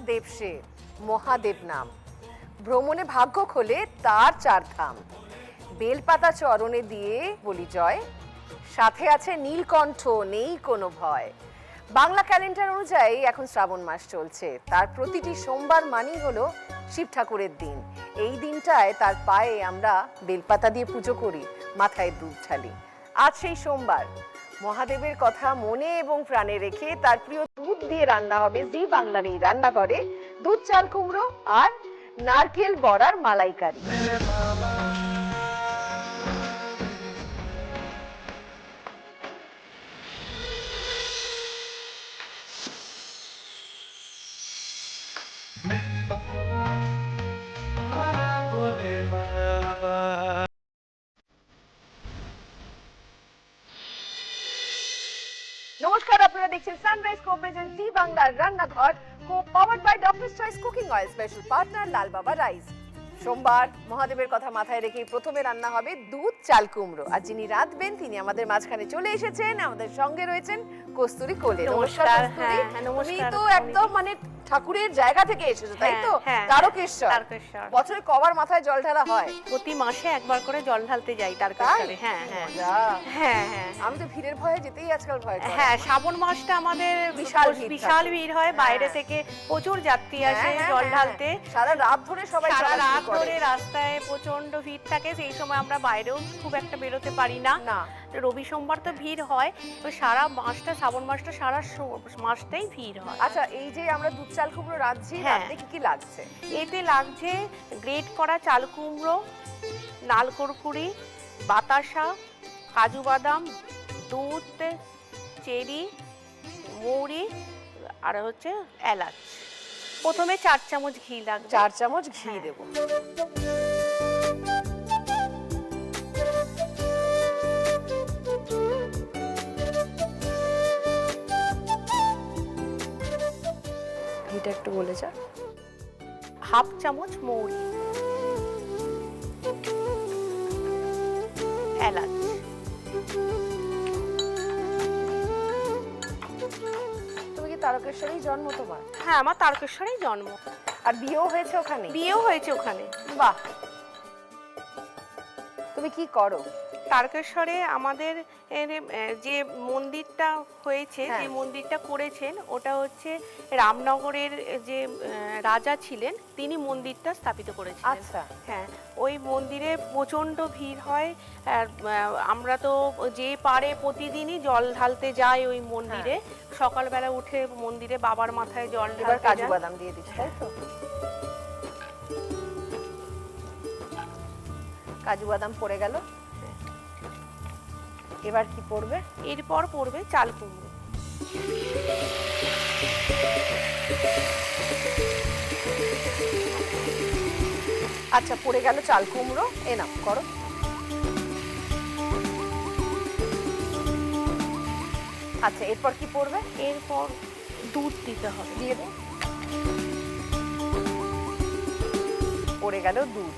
দেব সে, মহাদেব নাম। ভ্রমণে ভাগ্য খোলে তার চার ধাম। বেলপাতা চরণে দিয়ে বলি জয়, সাথে আছে নীলকণ্ঠ, নেই কোনো ভয়। বাংলা ক্যালেন্ডার অনুযায়ী এখন শ্রাবণ মাস চলছে। তার প্রতিটি সোমবার মানেই হলো শিব ঠাকুরের দিন। এই দিনটায় তার পায়ে আমরা বেলপাতা দিয়ে পুজো করি, মাথায় দুধ ঢালি। আজ সেই সোমবার। মহাদেবের কথা মনে এবং প্রাণে রেখে তার প্রিয় দুধ দিয়ে রান্না হবে জি বাংলার এই রান্নাঘরে দুধ চাল কুমড়ো আর নারকেল বড়ার মালাইকারি। নমস্কার, আপনারা দেখছেন সানরাইজ কোঅপারেশন জি বাংলার রান্নাঘর, co-powered by doctor's choice cooking oil, special partner Lal Baba rice. সোমবার, মহাদেবের কথা মাথায় রেখে প্রথমে রান্না হবে দুধ চাল কুমড়ো। আর যিনি রাঁধবেন তিনি আমাদের মাঝখানে চলে এসেছেন, আমাদের সঙ্গে রয়েছেন কস্তুরী কোলে। নমস্কার কস্তুরী। তুমি তো একদম মানে ঠাকুরের জায়গা থেকে এসেছো, তাই তো? তারকেশ্বর। বছরে কবার মাথায় জল ঢালা হয়? প্রতি মাসে একবার করে জল ঢালতে যাই তারকেশ্বরে। হ্যাঁ হ্যাঁ, আমি তো ভিড়ের ভয়ে যেতেই আজকাল ভয় করি। হ্যাঁ, শ্রাবণ মাসটা আমাদের বিশাল ভিড় হয়। বাইরে থেকে প্রচুর যাত্রী আসে জল ঢালতে। সারা রাত ধরে সবাই রাস্তায় প্রচন্ড ভিড় থাকে। সেই সময় আমরা বাইরেও খুব একটা বেরোতে পারি না। রবি সোমবার তো ভিড় হয়, তো সারা মাসটা শ্রাবণ মাসটা সারা মাসটাই ভিড় হয়। আচ্ছা, এই যে আমরা দুধ চাল কুমড়ো রাঁধছি, রাতে কি লাগছে? এতে লাগছে গ্রেট করা চাল কুমড়ো, নাল কুরকুরি, বাতাসা, কাজু বাদাম, দুধ, চেরি, মৌরি আর হচ্ছে এলাচ। প্রথমে 4 চামচ ঘি লাগবে। 4 চামচ ঘি দেব। ঘিটা একটু গলে যাক। হাফ চামচ মৌরি, এলাচ। তুমি কি তারকেশ্বরেই জন্ম তোমার? হ্যাঁ, আমার তারকেশ্বরেই জন্ম। আর বিয়েও হয়েছে ওখানে? বিয়েও হয়েছে ওখানে। বাহ। তুমি কি করো তারকেশ্বরে? আমাদের যে মন্দিরটা হয়েছে, যে মন্দিরটা করেছেন, ওটা হচ্ছে রামনগরের যে রাজা ছিলেন তিনি মন্দিরটা স্থাপিত করেছিলেন। আচ্ছা। হ্যাঁ, ওই মন্দিরে প্রচন্ড ভিড় হয়। আমরা তো যে পারে প্রতিদিনই জল ঢালতে যাই ওই মন্দিরে। সকালবেলা উঠে মন্দিরে বাবার মাথায় জল ঢালতে যাই। কাজু বাদাম দিয়ে দিচ্ছি, তাই তো? কাজু বাদাম পড়ে গেল। এবার কি পড়বে? এরপর পড়বে চাল কুমড়ো। আচ্ছা, পড়ে গেল চাল কুমড়ো। এ নাও, করো। আচ্ছা, এরপর কি পড়বে? এরপর দুধ দিতে হবে। দিয়ে দাও। পড়ে গেল দুধ।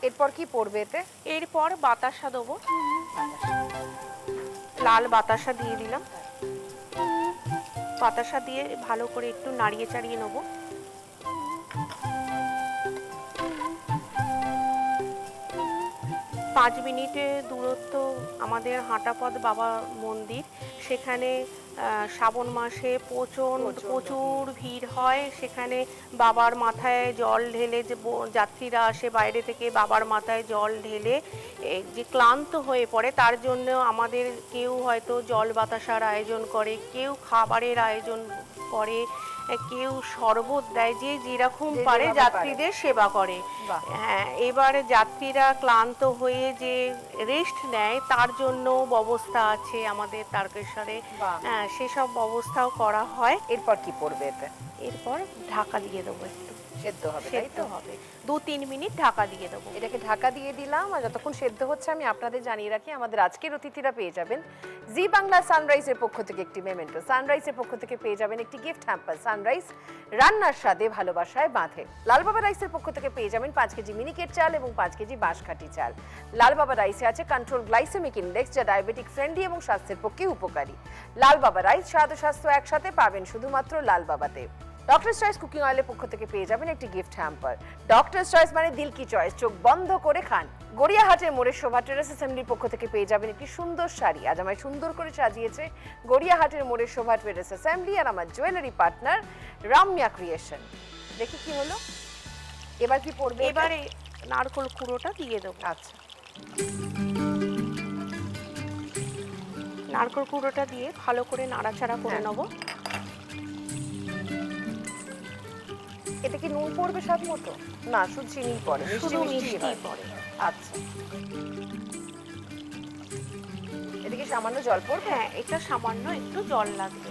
এরপর কি পড়বে এতে? এরপর বাতাসা দেবো। লাল বাতাসা দিয়ে দিলাম। বাতাসা দিয়ে ভালো করে একটু নাড়িয়ে চাড়িয়ে নেবো। পাঁচ মিনিটে দূরত্ব আমাদের হাঁটাপথ বাবা মন্দির। সেখানে শ্রাবণ মাসে প্রচুর ভিড় হয়। সেখানে বাবার মাথায় জল ঢেলে যে যাত্রীরা আসে বাইরে থেকে, বাবার মাথায় জল ঢেলে যে ক্লান্ত হয়ে পড়ে, তার জন্য আমাদের কেউ হয়তো জল বাতাসার আয়োজন করে, কেউ খাবারের আয়োজন করে, কেউ শরবত দেয়, যে যেরকম পারে যাত্রীদের সেবা করে। হ্যাঁ, এবার যাত্রীরা ক্লান্ত হয়ে যে রেস্ট নেয় তার জন্য ব্যবস্থা আছে আমাদের তারকেশ্বরে। সেসব ব্যবস্থাও করা হয়। এরপর কি পড়বে এতে? এরপর ঢাকা দিয়ে দেবো একটু। সেদ্ধ হবে, তাই সেদ্ধ তো? হবে। 2-3 মিনিট ঢাকা দিয়ে দেবো। এটাকে ঢাকা দিয়ে দিলাম, আর যতক্ষণ সেদ্ধ হচ্ছে আমি আপনাদের জানিয়ে রাখি আমাদের আজকের অতিথিরা পেয়ে যাবেন জি বাংলা সানরাইজের পক্ষ থেকে একটি মেমেন্টো, সানরাইজের পক্ষ থেকে পেয়ে যাবেন একটি গিফট হ্যাম্পার, সানরাইজ রান্নার স্বাদে ভালোবাসায় বাঁধে। লাল বাবা রাইসের পক্ষ থেকে পেয়ে যাবেন 5 কেজি মিনিকেট চাল এবং 5 কেজি বাঁশকাঠি চাল। লাল বাবা রাইসে আছে কন্ট্রোল গ্লাইসেমিক ইন্ডেক্স, যা ডায়াবেটিক ফ্রেন্ডলি এবং স্বাস্থ্যের পক্ষে উপকারী। লাল বাবা রাইস, স্বাদ ও স্বাস্থ্য একসাথে পাবেন শুধুমাত্র লাল বাবাতে। ডক্টরস চয়েস কুকিং অয়েলের পক্ষ থেকে পেয়ে যাবেন একটি গিফট হ্যাম্পার। ডক্টরস চয়েস মানে দিল কি চয়েস, চোখ বন্ধ করে খান। গড়িয়াহাটের মোড়ের শোভা টেরাস অ্যাসেম্বলির পক্ষ থেকে পেয়ে যাবেন একটি সুন্দর শাড়ি। আজ আমায় সুন্দর করে সাজিয়েছে গড়িয়াহাটের মোড়ের শোভা টেরাস অ্যাসেম্বলি আর আমার জুয়েলারি পার্টনার রাম্যা ক্রিয়েশন। দেখি কি হলো, এবার কি পড়বে? এবারে নারকেল কুড়োটা দিয়ে দেবো। আচ্ছা, নারকেল কুড়োটা দিয়ে ভালো করে নাড়াচাড়া করে হ্যাঁ। নেবো। এটা কি নুন পড়বে স্বাদ মতো? না, শুধু চিনি পড়ে, শুধু মিষ্টি মিষ্টি হয়। পড়ে। আচ্ছা, এটা কি সামান্য জল পড়বে? হ্যাঁ, এটা সামান্য একটু জল লাগবে।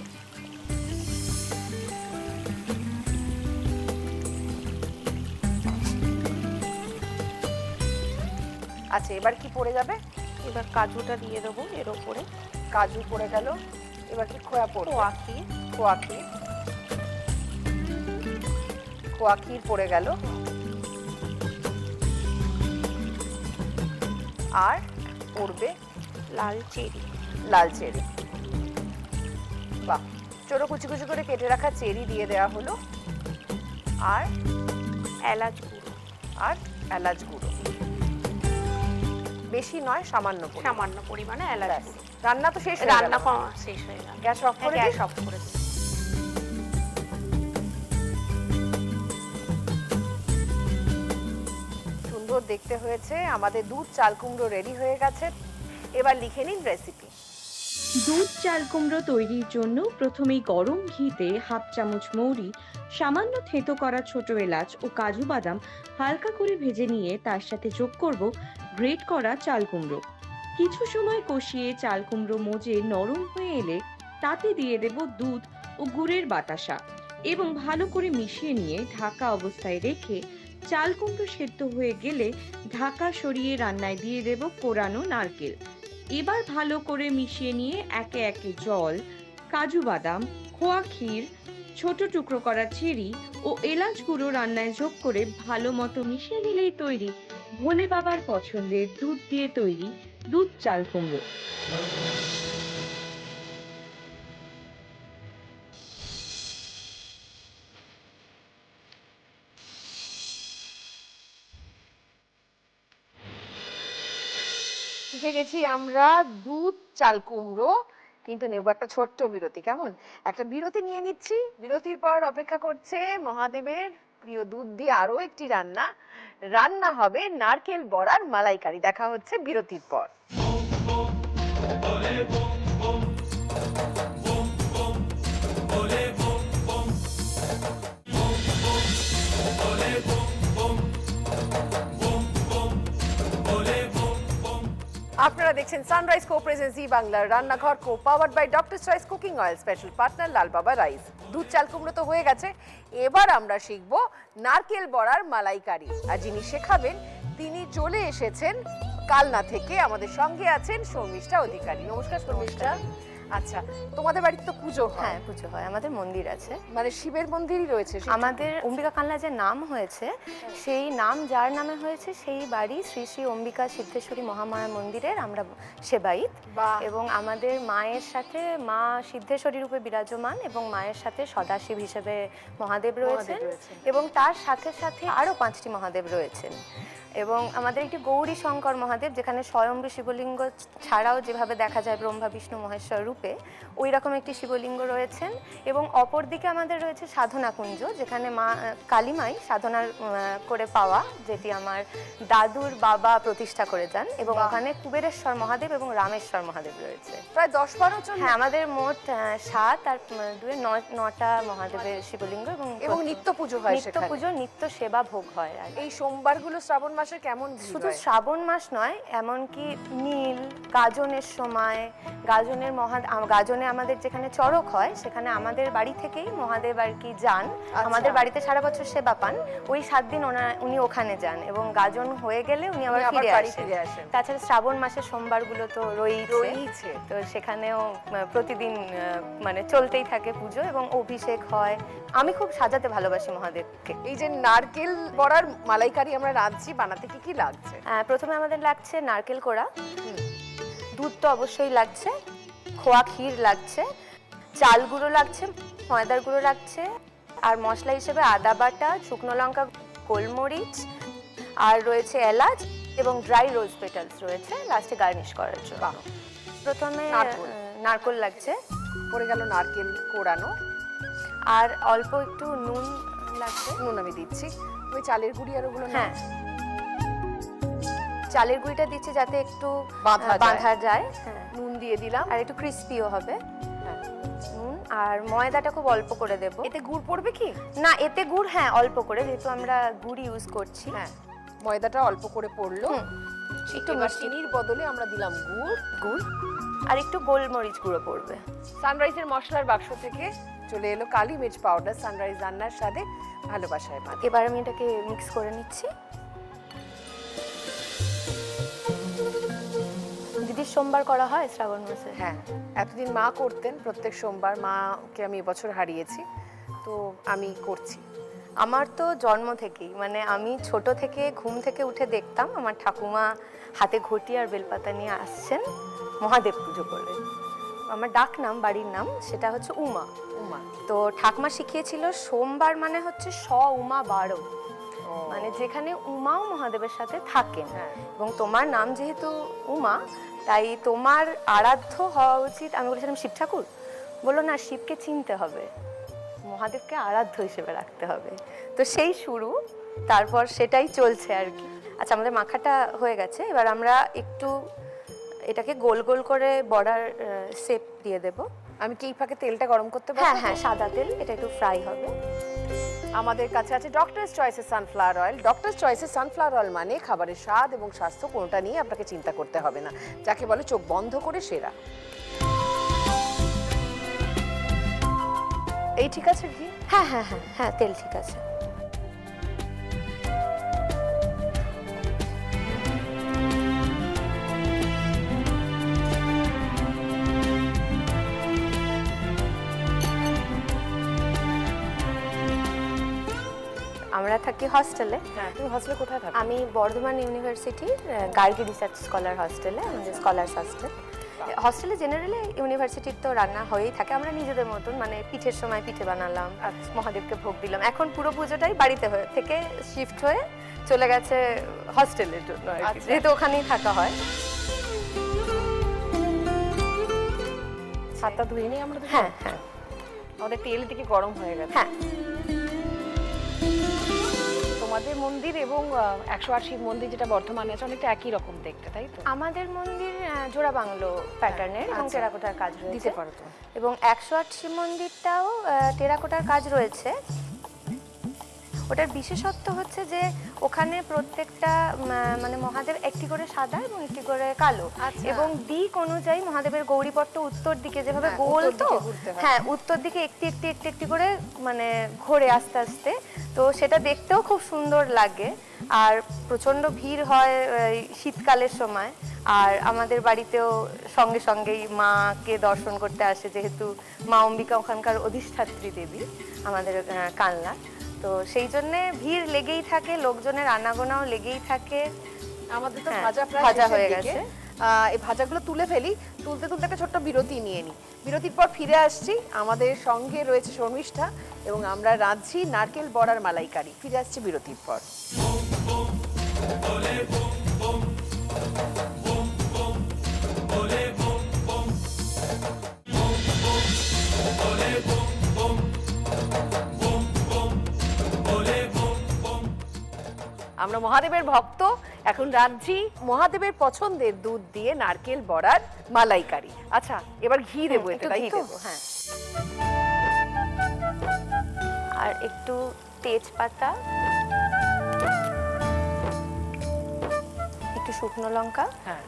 আচ্ছা, এবার কি পড়ে যাবে? এবার কাজুটা দিয়ে দেবো এর ওপরে। কাজু পড়ে গেল, এবার কি খোয়া পড়বে? খোয়া ক্ষীর। খোয়া ক্ষীর, খোয়া ক্ষীর পড়ে গেল, আর পড়বে লাল চেরি। লাল চেরি। বাহ, ছোট কুচি কুচি করে কেটে রাখা চেরি দিয়ে দেওয়া হলো, আর এলাচ গুঁড়ো। আর এলাচ গুঁড়ো, বেশি নয়, সামান্য পরিমাণ। সামান্য পরিমাণে এলাচ ব্যাস, গুঁড়ো। রান্না তো শেষ হয়ে রান্না গেল। করা শেষ হয়ে গেল। গ্যাস অফ করে গ্যাস দিই? অফ করে দিই। সুন্দর দেখতে হয়েছে, আমাদের দুধ চাল কুমড়ো রেডি হয়ে গেছে। এবার লিখে নিন রেসিপি। দুধ চাল কুমড়ো তৈরির জন্য প্রথমেই গরম ঘিতে হাফ চামচ মৌরি, সামান্য থেতো করা ছোট এলাচ ও কাজু বাদাম হালকা করে ভেজে নিয়ে তার সাথে যোগ করব গ্রেট করা চাল কুমড়ো। কিছু সময় কষিয়ে চাল কুমড়ো মজে নরম হয়ে এলে তাতে দিয়ে দেব দুধ ও গুড়ের বাতাসা এবং ভালো করে মিশিয়ে নিয়ে ঢাকা অবস্থায় রেখে চাল কুমড়ো সেদ্ধ হয়ে গেলে ঢাকা সরিয়ে রান্নায় দিয়ে দেব কোরানো নারকেল। এবার ভালো করে মিশিয়ে নিয়ে একে একে জল, কাজু বাদাম, খোয়া ক্ষীর, ছোট টুকরো করা চেরি ও এলাচ গুঁড়ো রান্নায় যোগ করে ভালো মতো মিশিয়ে নিলেই তৈরি ভোলে বাবার পছন্দের দুধ দিয়ে তৈরি দুধ চাল কুমড়ো। শিখে গেছি আমরা দুধ চাল কুমড়ো, কিন্তু নেব একটা ছোট্ট বিরতি। কেমন? একটা বিরতি নিয়ে নিচ্ছি, বিরতির পর অপেক্ষা করছে মহাদেবের প্রিয় দুধ দিয়ে আরো একটি রান্না। রান্না হবে নারকেল বড়ার মালাইকারি। দেখা হচ্ছে বিরতির পর। আপনারা দেখছেন সানরাইজ কো প্রেজেন্স জি বাংলার রান্নাঘর, co powered by doctor choice cooking oil, special partner Lal Baba rice. দুধ চাল কুমড়ো তো হয়ে গেছে, এবার আমরা শিখবো নারকেল বড়ার মালাইকারি। আর যিনি শেখাবেন তিনি চলে এসেছেন কালনা থেকে, আমাদের সঙ্গে আছেন শর্মিষ্ঠা অধিকারী। নমস্কার শর্মিষ্ঠা। আচ্ছা, তোমাদের বাড়িতে তো পুজো হয়? হ্যাঁ, পুজো হয়, আমাদের মন্দির আছে। মানে শিবের মন্দিরই রয়েছে? আমাদের অম্বিকা কালনা যে নাম হয়েছে, সেই নাম যার নামে হয়েছে সেই বাড়ি শ্রী শ্রী অম্বিকা সিদ্ধেশ্বরী মহামায়া মন্দিরের আমরা সেবায়িত। বাহ। এবং আমাদের মায়ের সাথে মা সিদ্ধেশ্বরী রূপে বিরাজমান এবং মায়ের সাথে সদাশিব হিসেবে মহাদেব রয়েছেন রয়েছেন। এবং তার সাথে সাথে আরো 5টি মহাদেব রয়েছেন। এবং আমাদের একটি গৌরী শঙ্কর মহাদেব, যেখানে স্বয়ম্ভু শিবলিঙ্গ ছাড়াও যেভাবে দেখা যায় ব্রহ্মা বিষ্ণু মহেশ্বর রূপে, ওই রকম একটি শিবলিঙ্গ রয়েছেন। এবং অপরদিকে আমাদের রয়েছে সাধনা কুঞ্জ, যেখানে মা কালীমাই সাধনার করে পাওয়া, যেটি আমার দাদুর বাবা প্রতিষ্ঠা করে যান। এবং ওখানে কুবেরেশ্বর মহাদেব এবং রামেশ্বর মহাদেব রয়েছে। প্রায় 10-12 জন। হ্যাঁ, আমাদের মোট 7 আর 2 9টা মহাদেবের শিবলিঙ্গ। এবং এবং নিত্য পুজো হয় নিত্য সেখানে? পুজো, নিত্য সেবা ভোগ হয়। আর এই সোমবারগুলো শ্রাবণ মাসে মাসে কেমন ভিড় শুধু হয়? শ্রাবণ মাস নয়, এমনকি নীল গাজনের সময়, গাজনে আমাদের যেখানে চড়ক হয় সেখানে আমাদের বাড়ি থেকেই মহাদেব আর কি যান। আমাদের বাড়িতে সারা বছর সেবা পান, ওই 7 দিন উনি ওখানে যান এবং গাজন হয়ে গেলে উনি আবার বাড়ি ফিরে ফিরে আসেন। আসেন। তাছাড়া শ্রাবণ মাসের সোমবারগুলো তো রয়েইছে। রয়েইছে, তো সেখানেও প্রতিদিন মানে চলতেই থাকে পুজো এবং অভিষেক হয়। আমি খুব সাজাতে ভালোবাসি মহাদেবকে। এই যে নারকেল বড়ার মালাইকারি আমরা রাঁধছি, বানাতে কি কি লাগছে? প্রথমে আমাদের লাগছে নারকেল কোড়া, দুধ তো অবশ্যই লাগছে, খোয়া ক্ষীর লাগছে, চাল গুঁড়ো লাগছে, ময়দার গুঁড়ো লাগছে, আর মশলা হিসেবে আদা বাটা, শুকনো লঙ্কা, গোলমরিচ, আর রয়েছে এলাচ এবং ড্রাই রোজ পেটালস রয়েছে লাস্টে গার্নিশ করার জন্য। বাহ। প্রথমে নারকেল। নারকেল লাগছে, পড়ে গেল নারকেল কোড়ানো, আর অল্প একটু নুন লাগছে। নুন আমি দিচ্ছি। ওই চালের গুঁড়ি আর ওগুলো না? হ্যাঁ, চালের গুঁড়িটা দিচ্ছি যাতে একটু বাঁধা বাঁধা যায়। হ্যাঁ, নুন দিয়ে দিলাম। আর একটু ক্রিস্পিও হবে। হ্যাঁ। নুন আর ময়দাটা খুব অল্প করে দেব। এতে গুড় পড়বে কি? না, এতে গুড় হ্যাঁ অল্প করে, যেহেতু আমরা গুড় ইউজ করছি। হ্যাঁ, ময়দাটা অল্প করে পড়লো। একটু এবার মিষ্টি চিনির বদলে আমরা দিলাম গুড়। গুড় আর একটু গোলমরিচ গুঁড়ো পড়বে। সানরাইজের মশলার বাক্স থেকে চলে এলো কালি মির্চ পাউডার। সানরাইজ রান্নার স্বাদে ভালোবাসায় বাঁধে। এবার আমি এটাকে মিক্স করে নিচ্ছি। দিদির সোমবার করা হয় শ্রাবণ মাসে? হ্যাঁ, এতদিন মা করতেন প্রত্যেক সোমবার। মাকে আমি এবছর হারিয়েছি, তো আমি করছি। আমার তো জন্ম থেকেই, মানে আমি ছোট থেকে ঘুম থেকে উঠে দেখতাম আমার ঠাকুমা হাতে ঘটি আর বেলপাতা নিয়ে আসছেন মহাদেব পুজো করে। আমার ডাক নাম, বাড়ির নাম সেটা হচ্ছে উমা। উমা। তো ঠাকুমা শিখিয়েছিল সোমবার মানে হচ্ছে উমা 12, মানে যেখানে উমাও মহাদেবের সাথে থাকেন। হ্যাঁ। এবং তোমার নাম যেহেতু উমা, তাই তোমার আরাধ্য হওয়া উচিত। আমি বলেছিলাম শিব ঠাকুর, বললো না, শিবকে চিনতে হবে, মহাদেবকে আরাধ্য হিসেবে রাখতে হবে। তো সেই শুরু, তারপর সেটাই চলছে আর কি। আচ্ছা, আমাদের মাখাটা হয়ে গেছে, এবার আমরা একটু এটাকে গোল গোল করে বড়ার শেপ দিয়ে দেব। আমি কি এই ফাঁকে তেলটা গরম করতে হ্যাঁ পারবো? হ্যাঁ, সাদা তেল, এটা একটু ফ্রাই হবে। আমাদের কাছে আছে ডক্টরস চয়েসের সানফ্লাওয়ার অয়েল। ডক্টরস চয়েসের সানফ্লাওয়ার অয়েল মানে খাবারের স্বাদ এবং স্বাস্থ্য কোনোটা নিয়ে আপনাকে চিন্তা করতে হবে না, যাকে বলে চোখ বন্ধ করে সেরা। এই ঠিক আছে ঘি? হ্যাঁ হ্যাঁ হ্যাঁ হ্যাঁ, তেল ঠিক আছে। আমরা থাকি হস্টেলে। হ্যাঁ। তুমি হস্টেলে কোথায় থাকো? আমি বর্ধমান ইউনিভার্সিটির গার্গী রিসার্চ স্কলার হস্টেলে, আমাদের স্কলার্স হস্টেল। হস্টেলে জেনারেলি ইউনিভার্সিটির তো রান্না হয়েই থাকে, আমরা নিজেদের মতন মানে পিঠের সময় পিঠে বানালাম, আচ্ছা। মহাদেবকে ভোগ দিলাম। এখন পুরো পুজোটাই বাড়িতে থেকে শিফট হয়ে চলে গেছে হস্টেলের জন্য আর কি, আচ্ছা। যেহেতু ওখানেই থাকা হয়। হাতটা ধুয়ে নিই আমরা? হ্যাঁ হ্যাঁ আমাদের তেল থেকে গরম হয়ে গেছে। হ্যাঁ। তোমাদের মন্দির এবং 108 শিব মন্দির যেটা বর্ধমানে আছে অনেকটা একই রকম দেখতে, তাই তো? আমাদের মন্দির জোড়া বাংলো প্যাটার্নের এবং আচ্ছা। টেরাকোটার কাজ দিতে রয়েছে, পারো তো। এবং 108 শিব মন্দিরটাও টেরাকোটার কাজ রয়েছে। ওটার বিশেষত্ব হচ্ছে যে ওখানে প্রত্যেকটা মানে মহাদেব একটি করে সাদা এবং একটি করে কালো, আচ্ছা। এবং দিক অনুযায়ী মহাদেবের গৌরীপট্ট উত্তর দিকে যেভাবে হ্যাঁ, গোল, উত্তর তো দিকে ঘুরতে হয়। হ্যাঁ, উত্তর দিকে একটি একটি একটি একটি করে মানে ঘোরে আস্তে আস্তে। তো সেটা দেখতেও খুব সুন্দর লাগে। আর প্রচণ্ড ভিড় হয় এই শীতকালের সময়। আর আমাদের বাড়িতেও সঙ্গে সঙ্গেই মাকে দর্শন করতে আসে, যেহেতু মা অম্বিকা ওখানকার অধিষ্ঠাত্রী দেবী আমাদের কালনা। তো সেই জন্যে ভিড় লেগেই থাকে, লোকজনের আনাগোনাও লেগেই থাকে। আমাদের তো হ্যাঁ, ভাজা প্রায় ভাজা শেষের হয়ে দিকে। গেছে। এই ভাজাগুলো তুলে ফেলি, তুলতে তুলতে একটা ছোট্ট বিরতি নিয়ে নিই। বিরতির পর ফিরে আসছি। আমাদের সঙ্গে রয়েছে শর্মিষ্ঠা এবং আমরা রাঁধছি নারকেল বড়ার মালাইকারি। ফিরে আসছি বিরতির পর। আমরা মহাদেবের ভক্ত, এখন রাঁধছি মহাদেবের পছন্দের দুধ দিয়ে নারকেল বড়ার মালাইকারি। আচ্ছা, এবার ঘি দেবো এতে, একটু তাই ঘি তো? দেবো, হ্যাঁ। আর একটু তেজপাতা, একটু শুকনো লঙ্কা, হ্যাঁ।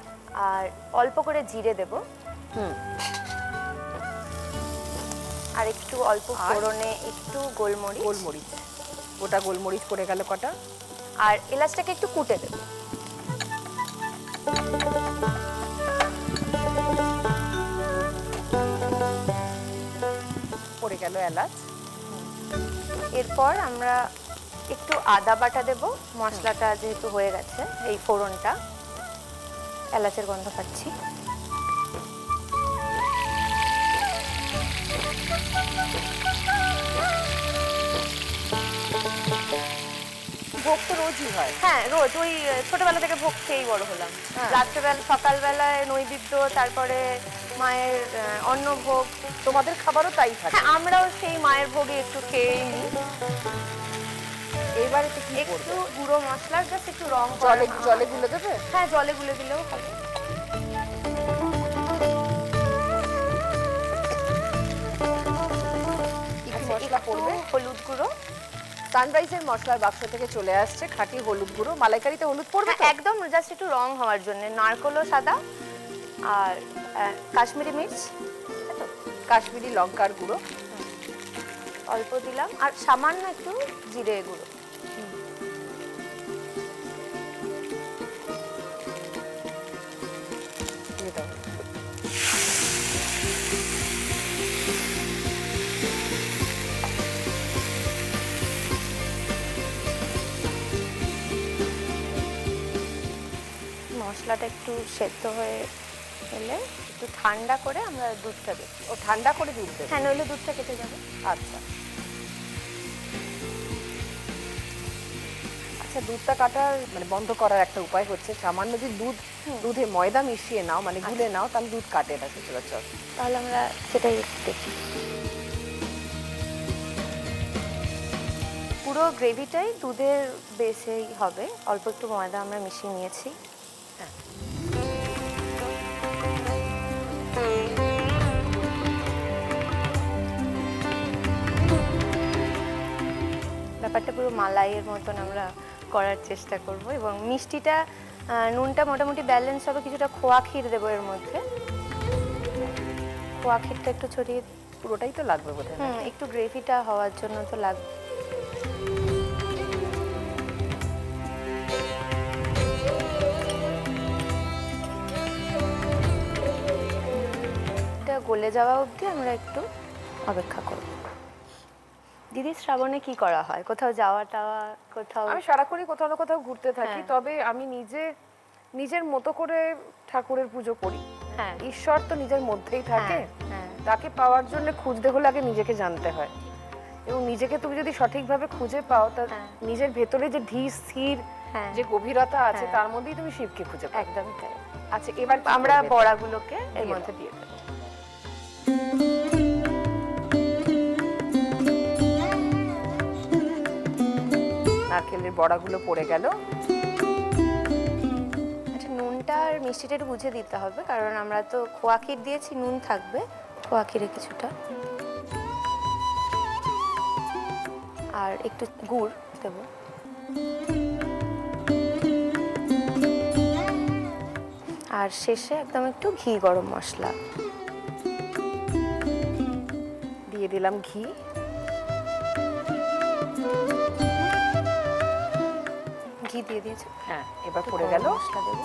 আর অল্প করে জিরে দেব, হুম। আর একটু অল্প আর? ফোড়নে একটু গোলমরিচ, গোলমরিচ, গোটা গোলমরিচ পড়ে গেল কটা। আর এলাচটাকে একটু কুটে দেব। পড়ে গেল এলাচ। এরপর আমরা একটু আদা বাটা দেব, মশলাটা যেহেতু হয়ে গেছে, এই ফোড়নটা, এলাচের গন্ধ পাচ্ছি। ভোগ তো রোজই হয়। হ্যাঁ, রোজ ওই ছোটবেলা থেকে ভোগ খেয়েই বড় হলাম। হ্যাঁ। রাত্রেবেলা, সকালবেলায় নৈবেদ্য, তারপরে মায়ের অন্নভোগ। তোমাদের খাবারও তাই থাকে। হ্যাঁ, আমরাও সেই মায়ের ভোগে একটু খেয়েই নিই। এবারে তো কি একটু করবে? গুঁড়ো মশলার জাস্ট একটু রং জলে করা। জলে গুলে দেবে? হ্যাঁ, জলে গুলে দিলেও হবে। কি কি মশলা পড়বে? হলুদ গুঁড়ো, সানরাইজের মশলার বাক্স থেকে চলে আসছে খাঁটি হলুদ গুঁড়ো। মালাইকারিতে হলুদ পড়বে তো? হ্যাঁ, একদম জাস্ট একটু রং হওয়ার জন্য। নারকেলও সাদা, আর কাশ্মীরি মির্চ কাশ্মীরি লঙ্কার গুঁড়ো অল্প দিলাম, আর সামান্য একটু জিরে গুঁড়ো। দিয়ে দাও। মশলাটা একটু সেদ্ধ হয়ে এলে একটু ঠান্ডা করে আমরা দুধটা দিই। ও ঠান্ডা করে দুধ দেবে? হ্যাঁ, নইলে দুধটা কেটে যাবে। আচ্ছা আচ্ছা, দুধটা কাটার মানে বন্ধ করার একটা উপায় হচ্ছে সামান্য যদি দুধে ময়দা মিশিয়ে নাও, মানে গুলে নাও, তাহলে দুধ কাটে না সচরাচর। তাহলে আমরা সেটাই দেখি। পুরো গ্রেভিটাই দুধের বেসেই হবে, অল্প একটু ময়দা আমরা মিশিয়ে নিয়েছি। হ্যাঁ। ব্যাপারটা পুরো মালাইয়ের মতন আমরা করার চেষ্টা করব, এবং মিষ্টিটা নুনটা মোটামুটি ব্যালেন্স হবে। কিছুটা খোয়া ক্ষীর দেবো এর মধ্যে, খোয়া ক্ষীরটা একটু ছড়িয়ে। পুরোটাই তো লাগবে বোধহয়। একটু গ্রেভিটা হওয়ার জন্য তো লাগবে। এটা গলে যাওয়া অবধি আমরা একটু অপেক্ষা করব। দিদি, শ্রাবণে কি করা হয়? কোথাও যাওয়া টাওয়া, কোথাও? আমি সারাক্ষণই কোথাও না কোথাও ঘুরতে থাকি, হ্যাঁ। তবে আমি নিজের মতো করে ঠাকুরের পুজো করি। হ্যাঁ, ঈশ্বর তো নিজের মধ্যেই থাকে, হ্যাঁ, তাকে পাওয়ার জন্য খুঁজতে হলে আগে নিজেকে জানতে হয়, এবং নিজেকে তুমি যদি সঠিকভাবে খুঁজে পাও, তা হ্যাঁ। নিজের ভেতরে যে ধীর স্থির হ্যাঁ, যে গভীরতা আছে, হ্যাঁ। তার মধ্যেই তুমি শিবকে খুঁজে পাও। একদমই তাই। আচ্ছা, এবার কি আমরা করবে? বড়াগুলোকে এর দিয়ে মধ্যে দাও। দিয়ে দেবো। নারকেলের বড়াগুলো পড়ে গেল। আচ্ছা, নুনটা আর মিষ্টিটা একটু বুঝে দিতে হবে, কারণ আমরা তো খোয়া ক্ষীর দিয়েছি, নুন থাকবে খোয়া ক্ষীরে কিছুটা, আর একটু গুড় দেবো। আর শেষে একদম একটু ঘি গরম মশলা দিয়ে দিলাম ঘি। ঘি দিয়ে দিয়েছে। হ্যাঁ, এবার একটু পড়ে গরম গেল মশলা দেবো।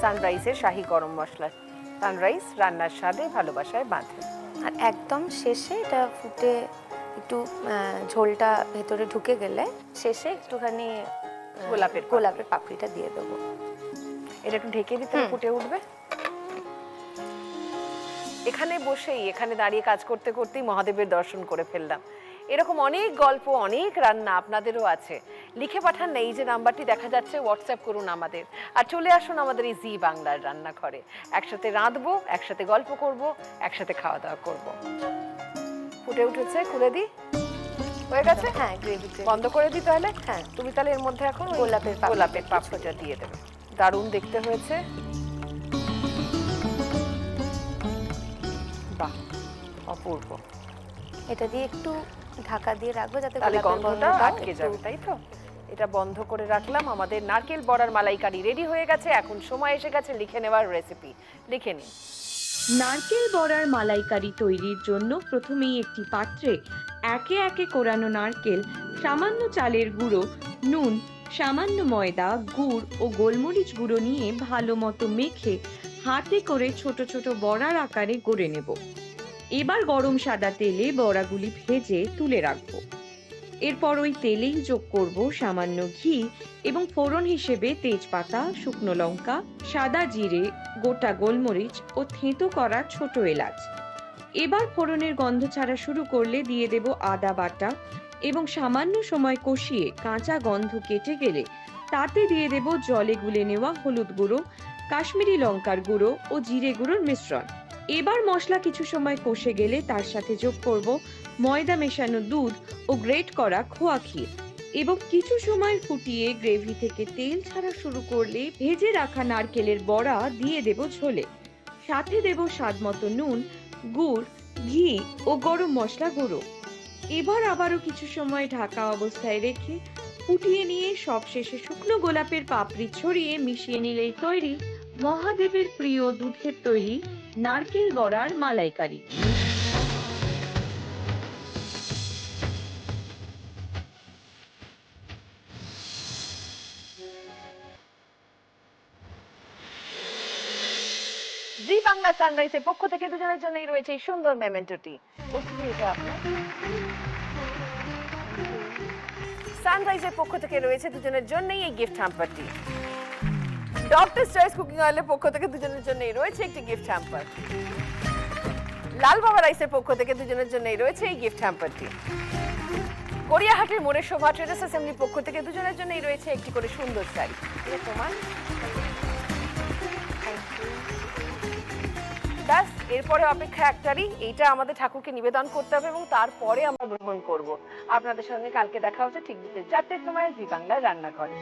সানরাইজের শাহী গরম মশলা। সানরাইজ, রান্নার স্বাদে ভালোবাসায় বাঁধে। আর একদম শেষে এটা ফুটে একটু ঝোলটা ভেতরে ঢুকে গেলে শেষে একটুখানি গোলাপের পাপড়িটা দিয়ে দেবো। এটা একটু ঢেকে দিতে ফুটে উঠবে। এখানে বসেই, এখানে দাঁড়িয়ে কাজ করতে করতেই মহাদেবের দর্শন করে ফেললাম। এরকম অনেক গল্প, অনেক রান্না আপনাদেরও আছে। লিখে পাঠান না, এই যে নাম্বারটি দেখা যাচ্ছে, হোয়াটসঅ্যাপ করুন আমাদের, আর চলে আসুন আমাদের এই জি বাংলার রান্নাঘরে। একসাথে রাঁধবো, একসাথে গল্প করব, একসাথে খাওয়া দাওয়া করব। ফুটে উঠেছে, খুলে দিই। হয়ে গেছে? হ্যাঁ, গ্রেভি বন্ধ করে দিই তাহলে। হ্যাঁ। তুমি তাহলে এর মধ্যে এখন ওই গোলাপের পাপড়িটা দিয়ে দেবে। দারুণ দেখতে হয়েছে। বাহ, অপূর্ব। এটা দিয়ে একটু ঢাকা দিয়ে রাখবো যাতে তাহলে গোলাপের গন্ধটা গন্ধটা আটকে যাবে, তাই তো? এটা বন্ধ করে রাখলাম। আমাদের নারকেল বড়ার মালাইকারি রেডি হয়ে গেছে। এখন সময় এসে গেছে লিখে নেওয়ার রেসিপি। লিখে নিন। নারকেল বড়ার মালাইকারি তৈরির জন্য প্রথমেই একটি পাত্রে একে একে কোরানো নারকেল, সামান্য চালের গুঁড়ো, নুন, সামান্য ময়দা, গুড় ও গোলমরিচ গুঁড়ো নিয়ে ভালো মতো মেখে হাতে করে ছোট ছোট বড়ার আকারে গড়ে নেব। এবার গরম সাদা তেলে বড়াগুলি ভেজে তুলে রাখবো। এরপর ওই তেলেই যোগ করব সামান্য ঘি এবং ফোড়ন হিসেবে তেজপাতা, শুকনো লঙ্কা, সাদা জিরে, গোটা গোলমরিচ ও থেঁতো করা ছোট এলাচ। এবার ফোড়নের গন্ধ ছাড়া শুরু করলে দিয়ে দেব আদা বাটা এবং সামান্য সময় কষিয়ে কাঁচা গন্ধ কেটে গেলে তাতে দিয়ে দেব জলে গুলে নেওয়া হলুদ গুঁড়ো, কাশ্মীরি লঙ্কার গুঁড়ো ও জিরে গুঁড়োর মিশ্রণ। এবার মশলা কিছু সময় কষে গেলে তার সাথে যোগ করব ময়দা মেশানো দুধ ও গ্রেট করা খোয়া ক্ষীর এবং কিছু সময় ফুটিয়ে গ্রেভি থেকে তেল ছাড়া শুরু করলে ভেজে রাখা নারকেলের বড়া দিয়ে দেব ঝোলে। সাথে দেব স্বাদ মতো নুন, গুড়, ঘি ও গরম মশলা গুঁড়ো। এবার আবারও কিছু সময় ঢাকা অবস্থায় রেখে ফুটিয়ে নিয়ে সবশেষে শুকনো গোলাপের পাপড়ি ছড়িয়ে মিশিয়ে নিলেই তৈরি মহাদেবের প্রিয় দুধের তৈরি নারকেল বড়ার মালাইকারি। জি বাংলা সানরাইজের পক্ষ থেকে দুজনের জন্যই রয়েছে এই সুন্দর মেমেন্টোটি। এটা আপনার। সানরাইজের পক্ষ থেকে রয়েছে দুজনের জন্যই এই গিফট হ্যাম্পারটি। ডক্টরস চয়েস কুকিং অয়েলের পক্ষ থেকে দুজনের জন্যই রয়েছে একটি গিফট হ্যাম্পার। লাল বাবা রাইসের পক্ষ থেকে দুজনের জন্যই রয়েছে এই গিফট হ্যাম্পারটি। গড়িয়াহাটের মোড়ের শোভা ট্রেডার্স অ্যাসেম্বলির পক্ষ থেকে দুজনের জন্যই রয়েছে একটি করে সুন্দর শাড়ি। এটা তোমার। ব্যাস, এরপরে অপেক্ষা একটারই, এইটা আমাদের ঠাকুরকে নিবেদন করতে হবে এবং তারপরে আমরা গ্রহণ করব। আপনাদের সঙ্গে কালকে দেখা হচ্ছে ঠিক 4টের সময় জি বাংলার রান্নাঘরে।